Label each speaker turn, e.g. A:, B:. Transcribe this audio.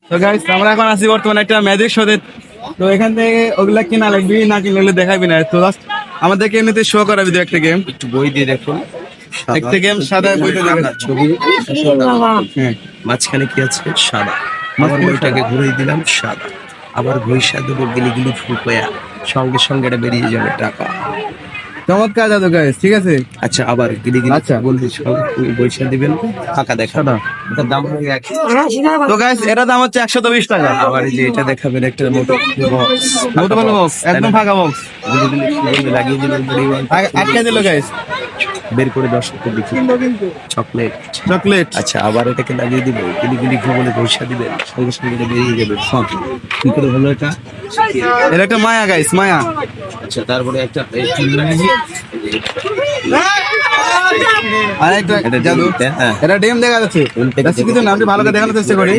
A: তো গাইস আমরা এখন আছি বর্তমানে একটা ম্যাজিক শোতে। তো এখান থেকে ওগুলা কিনা লাগবি না কিনলে দেখাবি না। তো just আমাদেরকে এমনিতে শো করাবি দু একটা গেম।
B: একটু বই দিয়ে দেখুন।
A: একটা গেম সাদা বইতে দেখা
B: ছবি
A: হ্যাঁ
B: মাঝখানে কি আছে? সাদা। আবার বইটাকে ঘুরিয়ে দিলাম, সাদা। আবার ঘুষা দেবো, গিলি গিলি ফুকয়া, সঙ্গে সঙ্গে এটা বেরিয়ে যাবে টাকা।
A: চমৎকার জাদু গাইস, ঠিক আছে।
B: আচ্ছা, আবার গিলি গিলি
A: আচ্ছা।
B: বলতে বৈশা দিবেন, ফাঁকা দেখা।
A: সাদা।
B: এটার দাম হবে একই।
A: তো গাইস এটা দাম হচ্ছে 120 টাকা।
B: আবার এই যে এটা দেখাবেন, একটা মোটো বক্স,
A: মোটো বক্স, একদম ফাঁকা বক্স।
B: গিলি গিলি ফুকয়া লাগিয়ে দিবেন,
A: আটকে দিল গাইস।
B: বের করে দর্শককে দেখি। চকলেট।
A: চকলেট।
B: আচ্ছা, আবার এটাকে লাগিয়ে দিব, গিলি গিলি বলে ঘষা দিবেন, সঙ্গে সঙ্গে এটা বেরিয়ে যাবে। কি করে হলো এটা?
A: এটা একটা মায়া গাইস, মায়া।
B: আচ্ছা, তারপরে একটা
A: আর একটা
B: এটা
A: জাদু।
B: হ্যাঁ,
A: এটা ডিম দেখা যাচ্ছে। কিছু না, আপনি ভালো করে দেখানোর চেষ্টা করি।